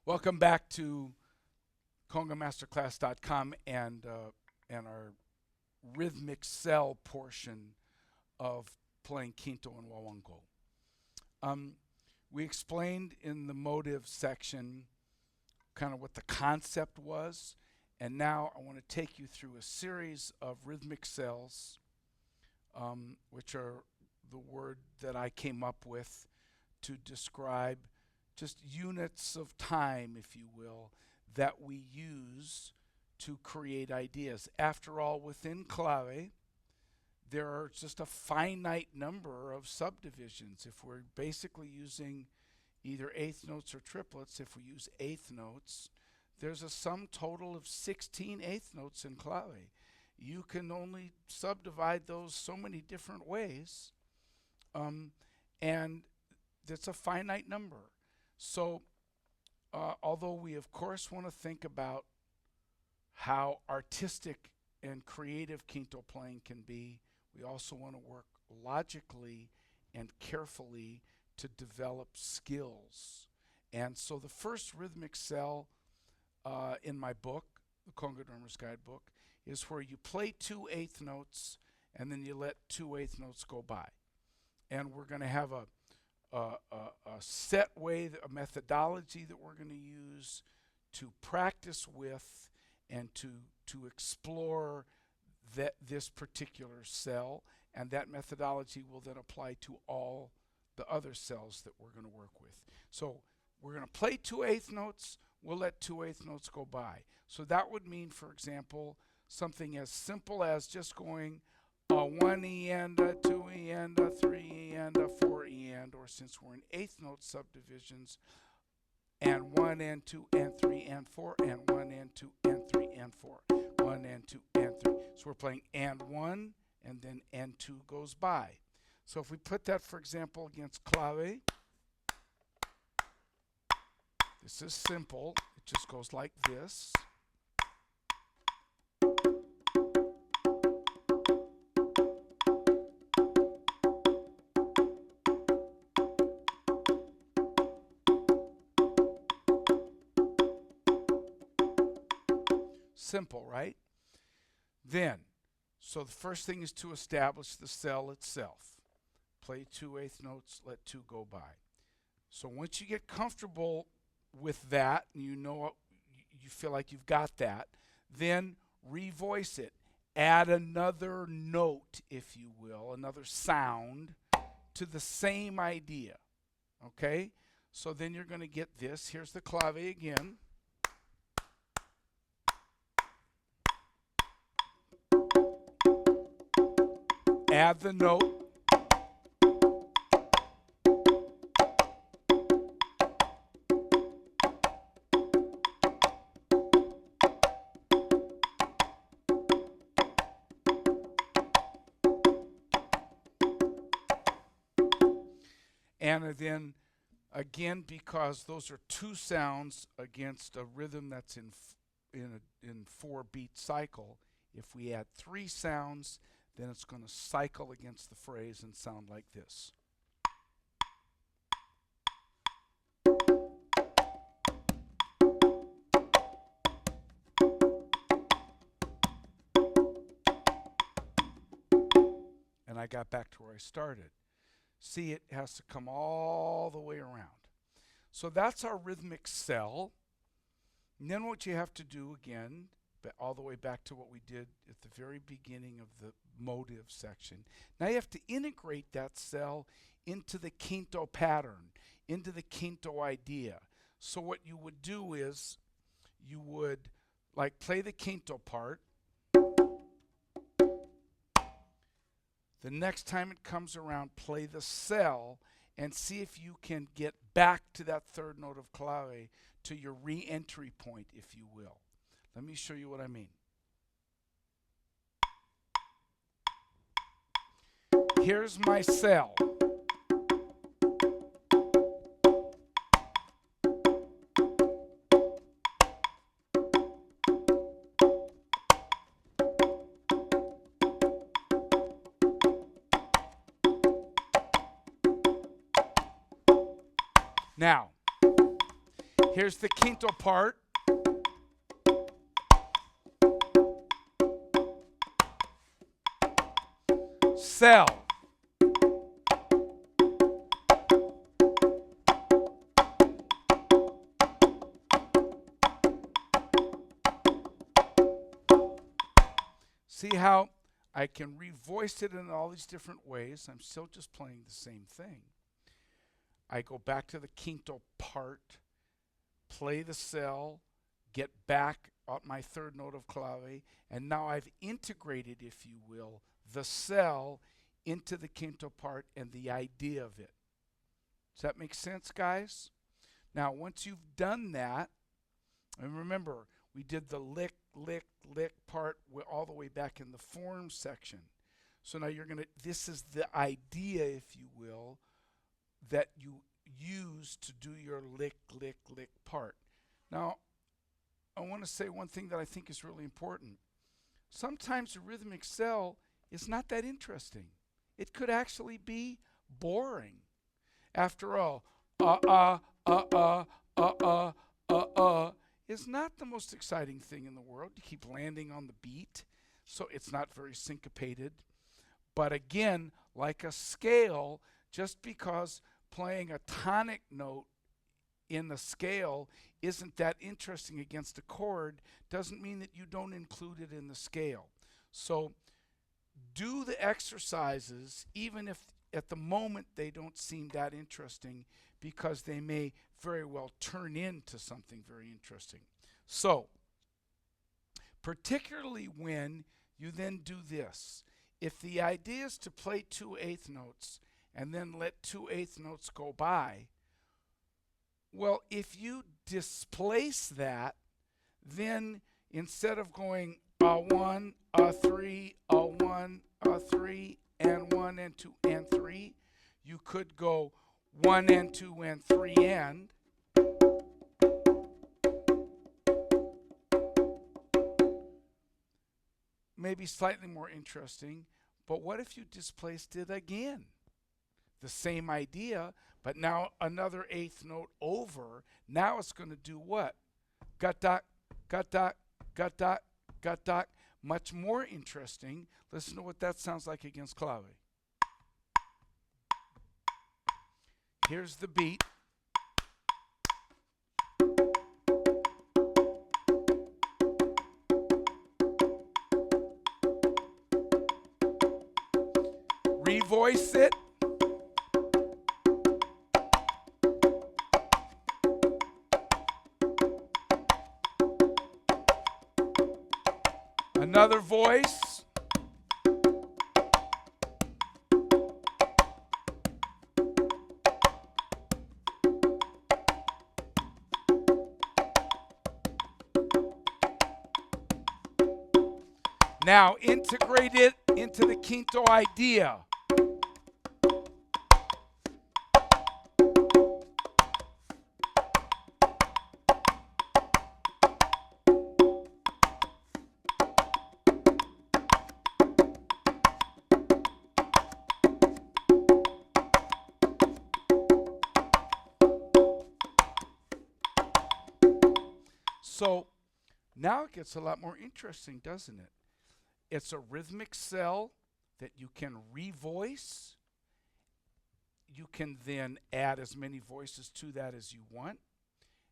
Welcome back to CongaMasterclass.com and our rhythmic cell portion of playing Quinto and Guaguanco. We explained in the motive section kind of what the concept was, and now I want to take you through a series of rhythmic cells, which are the word that I came up with to describe just units of time, if you will, that we use to create ideas. After all, within clave, there are just a finite number of subdivisions. If we're basically using either eighth notes or triplets, if we use eighth notes, there's a sum total of 16 eighth notes in clave. You can only subdivide those so many different ways, and that's a finite number. So, although we of course want to think about how artistic and creative quinto playing can be, we also want to work logically and carefully to develop skills. And so the first rhythmic cell in my book, the Conga Drummer's Guidebook, is where you play 2 eighth notes and then you let 2 eighth notes go by. And we're going to have a set way, a methodology that we're going to use to practice with and to explore this particular cell, and that methodology will then apply to all the other cells that we're going to work with. So we're going to play 2 eighth notes, we'll let 2 eighth notes go by. So that would mean, for example, something as simple as just going a 1 E and a 2 E and a 3 E and a 4 E and, or since we're in eighth note subdivisions, and 1 and 2 and 3 and 4 and 1 and 2 and 3 and 4, 1 and 2 and 3. So we're playing and 1 and then and 2 goes by. So if we put that, for example, against clave, this is simple. It just goes like this. Simple, right? Then, so the first thing is to establish the cell itself. Play 2 eighth notes, let 2 go by. So once you get comfortable with that, and you know you feel like you've got that, then revoice it. Add another note, if you will, another sound to the same idea. Okay? So then you're going to get this. Here's the clave again. Add the note. And then again, because those are 2 sounds against a rhythm that's in 4-beat cycle, if we add 3 sounds, then it's going to cycle against the phrase and sound like this. And I got back to where I started. See, it has to come all the way around. So that's our rhythmic cell. And then what you have to do again, all the way back to what we did at the very beginning of the motive section. Now you have to integrate that cell into the quinto pattern, into the quinto idea. So what you would do is you would like play the quinto part. The next time it comes around, play the cell and see if you can get back to that 3rd note of clave, to your re-entry point, if you will. Let me show you what I mean. Here's my cell. Now, Here's the quinto part. Cell. See how I can revoice it in all these different ways. I'm still just playing the same thing. I go back to the quinto part, play the cell, get back at my third note of clave, and now I've integrated, if you will, the cell into the quinto part and the idea of it. Does that make sense, guys? Now, once you've done that, and remember, we did the lick, lick, lick part all the way back in the form section. So now you're going to, this is the idea, if you will, that you use to do your lick, lick, lick part. Now, I want to say one thing that I think is really important. Sometimes a rhythmic cell is not that interesting. It could actually be boring. After all, is not the most exciting thing in the world. You keep landing on the beat, so it's not very syncopated. But again, like a scale, just because playing a tonic note in the scale isn't that interesting against a chord doesn't mean that you don't include it in the scale. So do the exercises even if at the moment they don't seem that interesting, because they may very well turn into something very interesting. So particularly when you then do this, if the idea is to play 2/8 notes and then let 2/8 notes go by, well, if you displace that, then instead of going a 1, a 3, a 1, a 3, and 1 and 2 and 3, you could go 1 and 2 and 3 and. Maybe slightly more interesting, but what if you displaced it again? The same idea, but now another eighth note over. Now it's going to do what? Got-dock, got-dock, got-dock, got-dock. Much more interesting. Listen to what that sounds like against clave. Here's the beat. Revoice it. Another voice. Now integrate it into the quinto idea. So now it gets a lot more interesting, doesn't it? It's a rhythmic cell that you can revoice. You can then add as many voices to that as you want.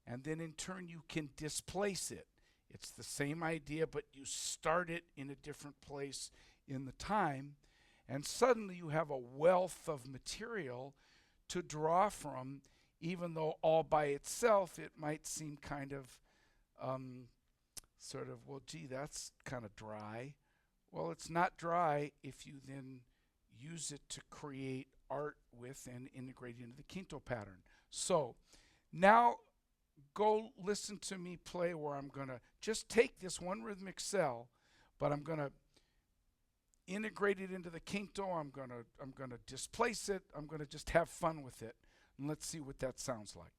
And then in turn you can displace it. It's the same idea, but you start it in a different place in the time. And suddenly you have a wealth of material to draw from, even though all by itself it might seem kind of sort of, well, gee, that's kind of dry. Well, it's not dry if you then use it to create art with and integrate into the quinto pattern. So now go listen to me play where I'm going to just take this one rhythmic cell, but I'm going to integrate it into the quinto. I'm going to displace it. I'm going to just have fun with it. And let's see what that sounds like.